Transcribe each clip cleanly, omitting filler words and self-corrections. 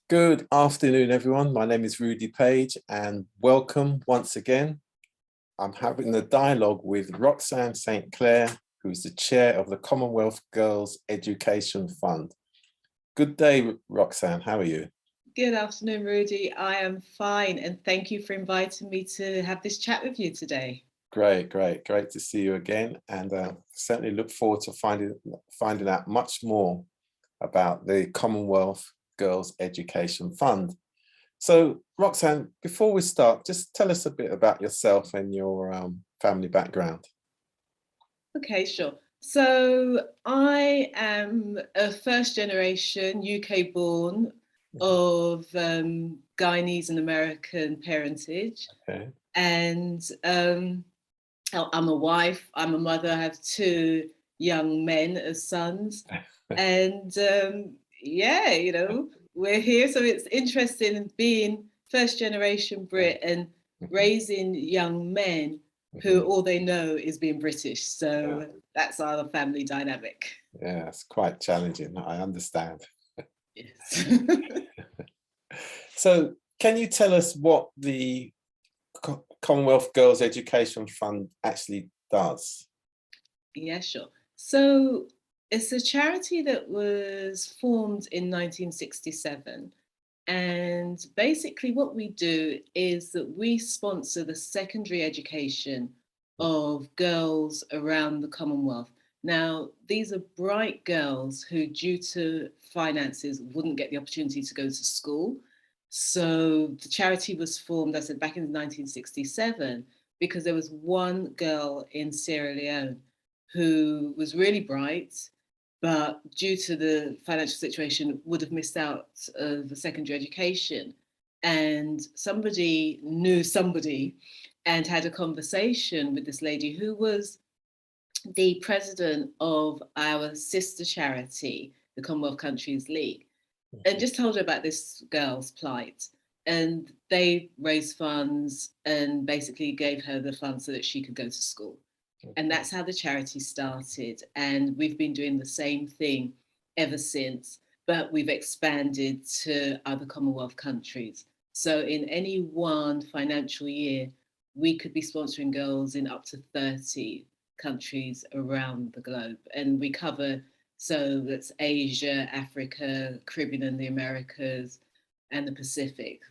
Good afternoon, everyone. My name is Rudy Page, and welcome once again. I'm having a dialogue with Roxanne St. Clair, who's the chair of the Commonwealth Girls Education Fund. Good day, Roxanne. How are you? Good afternoon, Rudy. I am fine, and thank you for inviting me to have this chat with you today. Great to see you again, and certainly look forward to finding out much more about the Commonwealth Girls Education Fund. So, Roxanne, before we start, just tell us a bit about yourself and your family background. Okay, sure. So I am a first generation UK born of Guyanese and American parentage. Okay. And I'm a wife, I'm a mother, I have two young men as sons. And we're here. So it's interesting being first generation Brit and raising young men who all they know is being British. So that's our family dynamic. Yeah, it's quite challenging. I understand. Yes. So can you tell us what the Commonwealth Girls Education Fund actually does? Yeah, sure. So it's a charity that was formed in 1967. And basically, what we do is that we sponsor the secondary education of girls around the Commonwealth. Now, these are bright girls who, due to finances, wouldn't get the opportunity to go to school. So the charity was formed, I said, back in 1967, because there was one girl in Sierra Leone who was really bright, but due to the financial situation, would have missed out of a secondary education. And somebody knew somebody and had a conversation with this lady who was the president of our sister charity, the Commonwealth Countries League, and just told her about this girl's plight. And they raised funds and basically gave her the funds so that she could go to school. And that's how the charity started. And we've been doing the same thing ever since, but we've expanded to other Commonwealth countries. So in any one financial year, we could be sponsoring girls in up to 30 countries around the globe. And we cover, so that's Asia, Africa, Caribbean and the Americas, and the Pacific.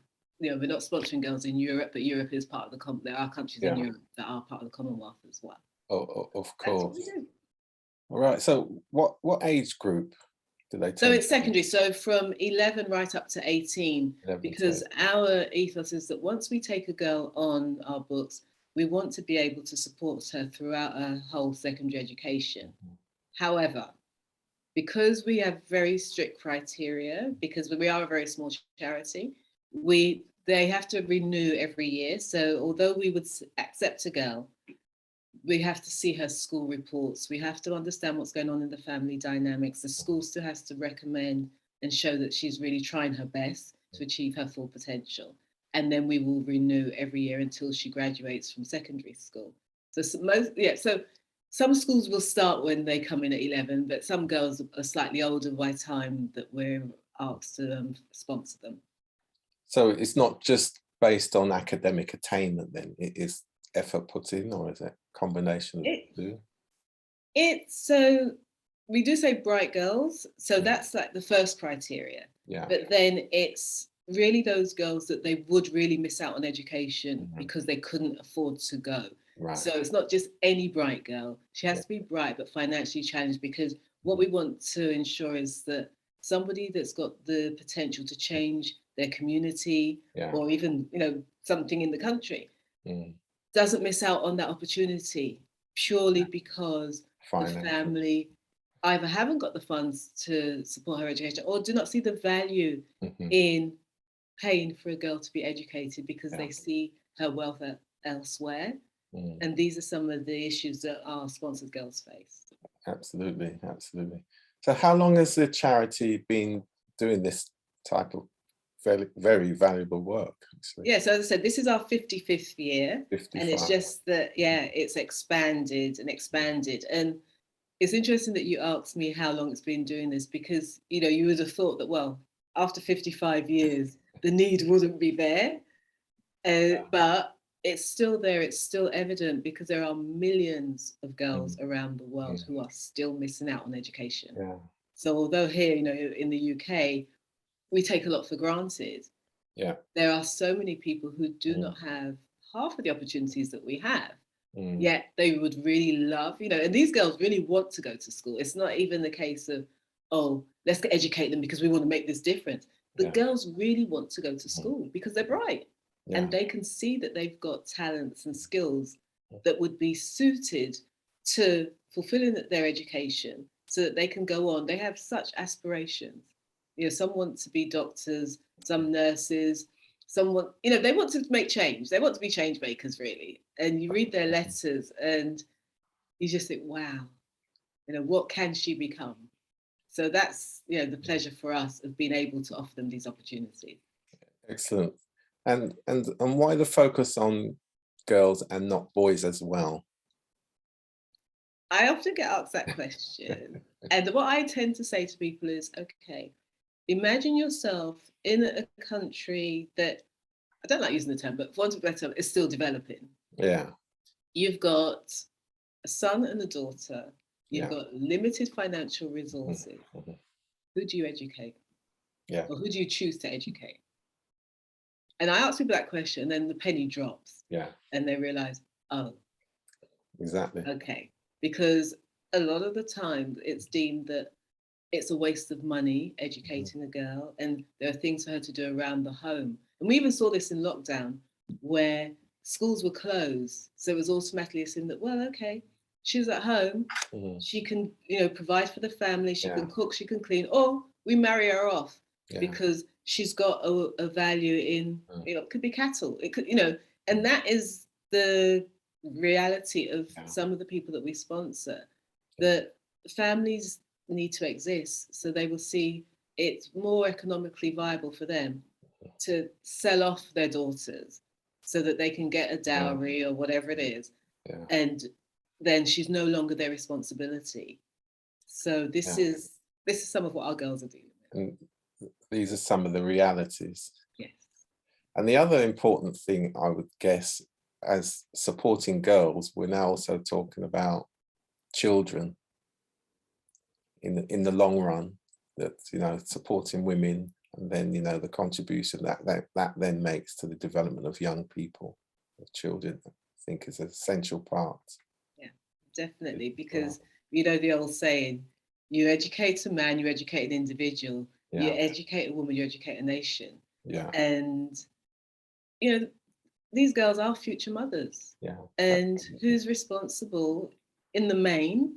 You know, we're not sponsoring girls in Europe, but Europe is part of there are countries in Europe that are part of the Commonwealth as well. Oh, of That's what course. we do. All right. So what age group do they take? So it's secondary, so from 11 right up to 18, because our ethos is that once we take a girl on our books, we want to be able to support her throughout her whole secondary education. However, because we have very strict criteria, because we are a very small charity, they have to renew every year. So although we would accept a girl, we have to see her school reports. We have to understand what's going on in the family dynamics. The school still has to recommend and show that she's really trying her best to achieve her full potential. And then we will renew every year until she graduates from secondary school. So some schools will start when they come in at 11, but some girls are slightly older by the time that we're asked to sponsor them. So it's not just based on academic attainment then, it is effort put in, or is it a combination of the two? So we do say bright girls, so that's like the first criteria. Yeah. But then it's really those girls that they would really miss out on education because they couldn't afford to go. Right. So it's not just any bright girl. She has to be bright but financially challenged, because what we want to ensure is that somebody that's got the potential to change their community or even, something in the country doesn't miss out on that opportunity purely because the family either haven't got the funds to support her education or do not see the value in paying for a girl to be educated because they see her wealth elsewhere. And these are some of the issues that our sponsored girls face. Absolutely. So how long has the charity been doing this type of very, very valuable work? Actually? Yeah, so as I said, this is our 55th year. 55. And it's just that, it's expanded. And it's interesting that you asked me how long it's been doing this, because, you would have thought that, well, after 55 years, the need wouldn't be there. But it's still there, it's still evident, because there are millions of girls around the world who are still missing out on education. Yeah. So although here, in the UK, we take a lot for granted, there are so many people who do not have half of the opportunities that we have. Yet they would really love, and these girls really want to go to school. It's not even the case of, oh, let's educate them because we want to make this difference. The girls really want to go to school because they're bright. And they can see that they've got talents and skills that would be suited to fulfilling their education so that they can go on. They have such aspirations. Some want to be doctors, some nurses, some want, they want to make change. They want to be change makers, really. And you read their letters and you just think, wow, what can she become? So that's, the pleasure for us of being able to offer them these opportunities. Excellent. And why the focus on girls and not boys as well? I often get asked that question. And what I tend to say to people is, okay, imagine yourself in a country that, I don't like using the term, but for want of a better term, is still developing. Yeah. You've got a son and a daughter. You've got limited financial resources. Who do you educate? Yeah. Or who do you choose to educate? And I ask people that question, and then the penny drops. Yeah. And they realize, oh. Exactly. Okay. Because a lot of the time it's deemed that it's a waste of money educating a girl, and there are things for her to do around the home. And we even saw this in lockdown, where schools were closed. So it was automatically assumed that, well, okay, she's at home, she can, provide for the family, she can cook, she can clean, or we marry her off because she's got a value in, it could be cattle, it could, and that is the reality of some of the people that we sponsor, that families need to exist, so they will see it's more economically viable for them to sell off their daughters so that they can get a dowry or whatever it is, and then she's no longer their responsibility. So this is some of what our girls are dealing with. And these are some of the realities. Yes. And the other important thing, I would guess, as supporting girls, we're now also talking about children in the long run, that supporting women, and then the contribution that then makes to the development of young people, of children, I think is an essential part. Yeah, definitely, because the old saying, you educate a man, you educate an individual, you educate a woman, you educate a nation. And these girls are future mothers. And who's responsible in the main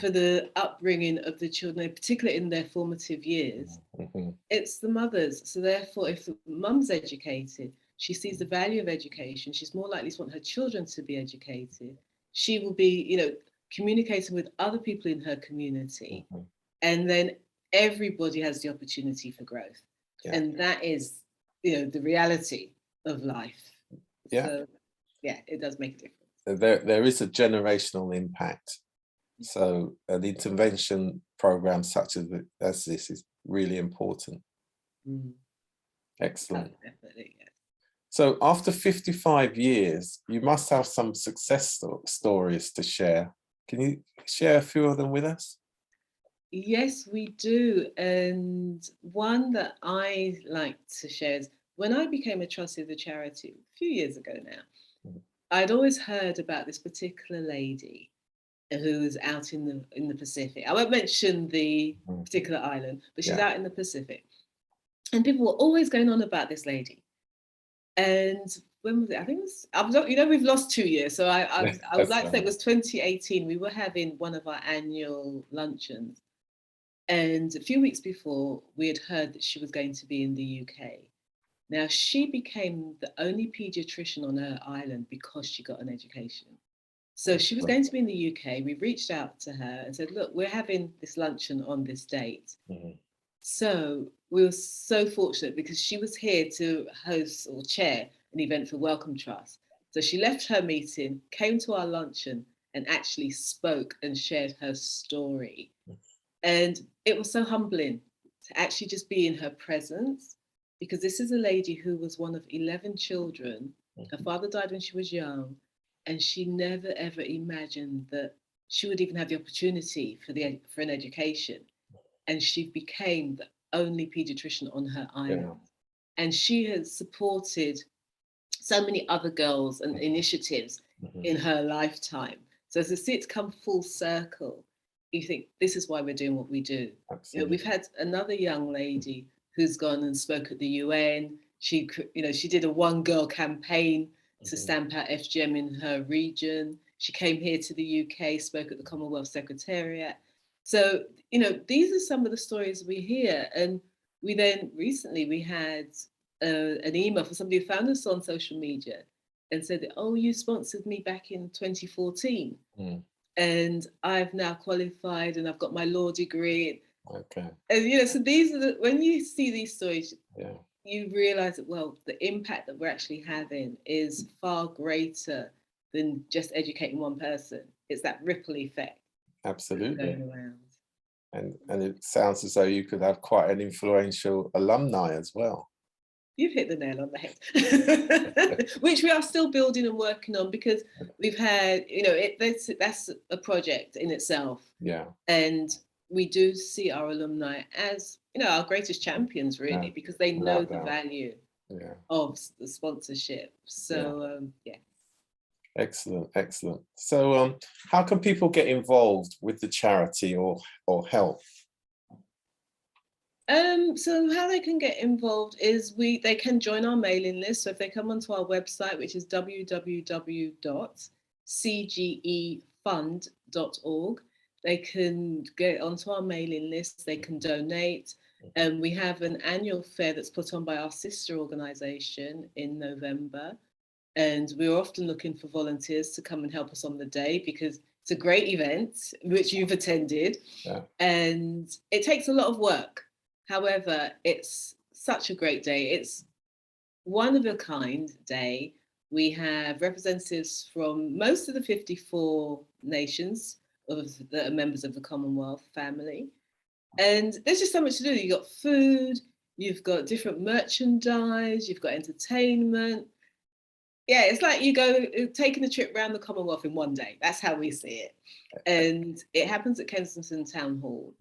for the upbringing of the children, particularly in their formative years? It's the mothers. So therefore, if the mum's educated, she sees the value of education, she's more likely to want her children to be educated. She will be, communicating with other people in her community. And then everybody has the opportunity for growth. And that is, the reality of life. So, it does make a difference. There is a generational impact. So an intervention program such as this is really important. Excellent. Oh, definitely, yes. So after 55 years, you must have some success stories to share. Can you share a few of them with us? Yes, we do. And one that I like to share is when I became a trustee of the charity a few years ago now, I'd always heard about this particular lady who was out in the Pacific. I won't mention the particular island, but she's out in the Pacific. And people were always going on about this lady. And when was it? I think it was, we've lost 2 years. So I would like to say it was 2018. We were having one of our annual luncheons. And a few weeks before, we had heard that she was going to be in the UK. Now, she became the only paediatrician on her island because she got an education. So she was going to be in the UK. We reached out to her and said, look, we're having this luncheon on this date. So we were so fortunate because she was here to host or chair an event for Wellcome Trust. So she left her meeting, came to our luncheon, and actually spoke and shared her story. And it was so humbling to actually just be in her presence, because this is a lady who was one of 11 children. Her father died when she was young, and she never ever imagined that she would even have the opportunity for an education. And she became the only pediatrician on her island. Yeah. And she has supported so many other girls and initiatives in her lifetime. So to see it come full circle, you think this is why we're doing what we do. You know, we've had another young lady who's gone and spoke at the UN. She did a one girl campaign to stamp out FGM in her region. She came here to the UK, spoke at the Commonwealth Secretariat. So, you know, these are some of the stories we hear. And we then recently we had an email from somebody who found us on social media and said, oh, you sponsored me back in 2014. And I've now qualified and I've got my law degree. Okay. And, you know, so these are when you see these stories, yeah, you realize that, well, the impact that we're actually having is far greater than just educating one person. It's that ripple effect. Absolutely. Going around. And it sounds as though you could have quite an influential alumni as well. You've hit the nail on the head, which we are still building and working on, because we've had, you know, that's a project in itself. Yeah. And we do see our alumni as, you know, our greatest champions, really, because they know the value of the sponsorship. So, yeah. Excellent, excellent. So how can people get involved with the charity or help? So how they can get involved is they can join our mailing list. So if they come onto our website, which is www.cgefund.org, they can get onto our mailing list, they can donate. We have an annual fair that's put on by our sister organisation in November. And we're often looking for volunteers to come and help us on the day, because it's a great event, which you've attended. And it takes a lot of work. However, it's such a great day. It's one of a kind day. We have representatives from most of the 54 nations that are members of the Commonwealth family. And there's just so much to do. You've got food, you've got different merchandise, you've got entertainment. Yeah, it's like you go taking a trip around the Commonwealth in one day. That's how we see it. And it happens at Kensington Town Hall.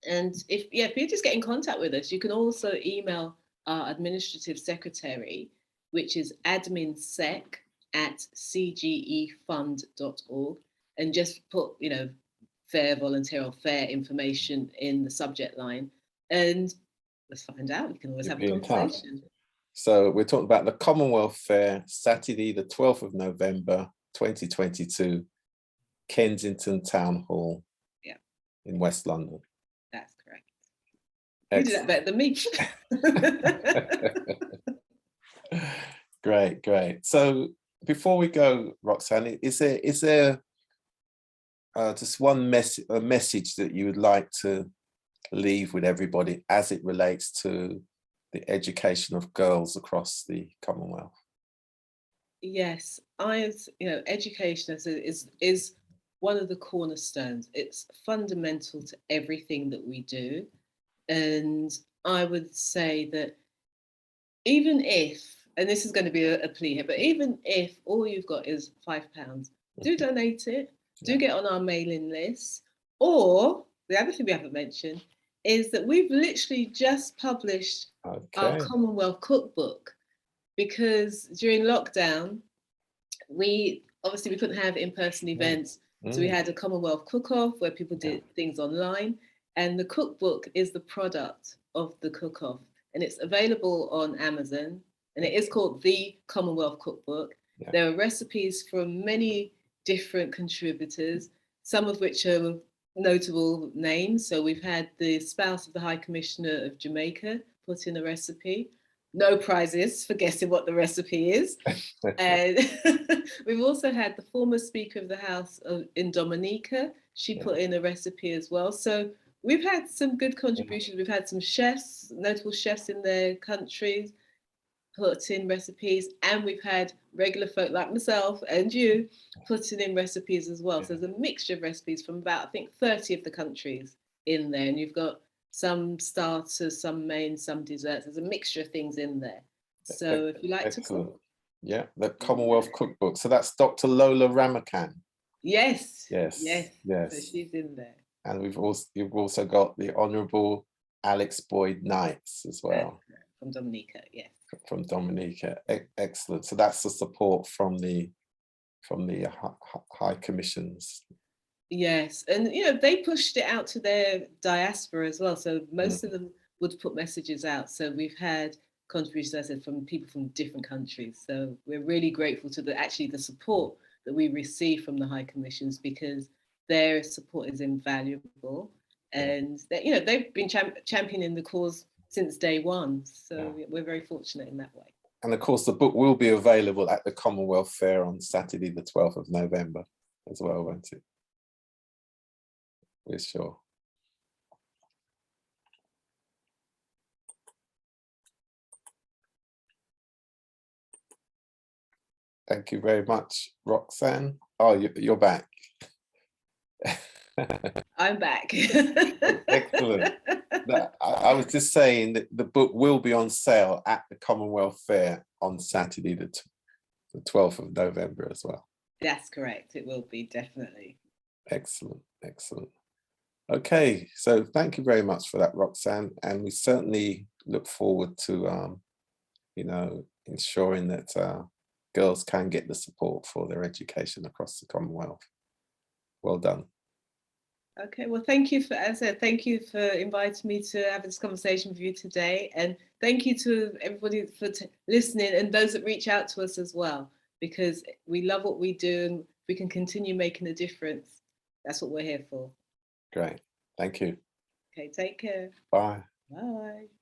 And if you just get in contact with us, you can also email our administrative secretary, which is adminsec@cgefund.org, and just put, you know, fair volunteer or fair information in the subject line, and let's find out. We can always have a conversation. So we're talking about the Commonwealth Fair, Saturday, the 12th of November, 2022, Kensington Town Hall in West London. That's correct. Excellent. You did that better than me. Great, great. So before we go, Roxanne, is there just one message that you would like to leave with everybody as it relates to the education of girls across the Commonwealth? Yes, education is one of the cornerstones. It's fundamental to everything that we do. And I would say that even if, and this is going to be a plea here, but even if all you've got is £5, do donate it, do get on our mailing list. Or the other thing we haven't mentioned is that we've literally just published our Commonwealth cookbook, because during lockdown, we couldn't have in-person events. So we had a Commonwealth cook-off where people did things online, and the cookbook is the product of the cook-off, and it's available on Amazon, and it is called the Commonwealth Cookbook. There are recipes from many different contributors, some of which are notable names. So we've had the spouse of the High Commissioner of Jamaica put in a recipe. No prizes for guessing what the recipe is. And we've also had the former Speaker of the House in Dominica. She put in a recipe as well. So we've had some good contributions. We've had some chefs, notable chefs in their countries, put in recipes, and we've had regular folk like myself and you putting in recipes as well. So there's a mixture of recipes from about, I think, 30 of the countries in there, and you've got some starters, some mains, some desserts. There's a mixture of things in there. So if you like to cook. Yeah, the Commonwealth cookbook. So that's Dr. Lola Ramakan. Yes. Yes. Yes. Yes. So she's in there. And you've also got the Honourable Alex Boyd Knights as well. From Dominica, yes. From Dominica. Excellent. So that's the support from the High Commissions. Yes, and you know, they pushed it out to their diaspora as well. So most of them would put messages out. So we've had contributions, as I said, from people from different countries. So we're really grateful to the support that we receive from the High Commissions, because their support is invaluable. And you know, they've been championing the cause since day one. So we're very fortunate in that way. And of course, the book will be available at the Commonwealth Fair on Saturday, the 12th of November as well, won't it? We're sure. Thank you very much, Roxanne. Oh, you're back. I'm back. Excellent. I was just saying that the book will be on sale at the Commonwealth Fair on Saturday, the 12th of November as well. That's correct. It will be, definitely. Excellent. Excellent. Okay, so thank you very much for that, Roxanne. And we certainly look forward to, you know, ensuring that girls can get the support for their education across the Commonwealth. Well done. Okay, well, thank you thank you for inviting me to have this conversation with you today. And thank you to everybody for listening, and those that reach out to us as well, because we love what we do and we can continue making a difference. That's what we're here for. Great. Thank you. Okay, take care. Bye. Bye.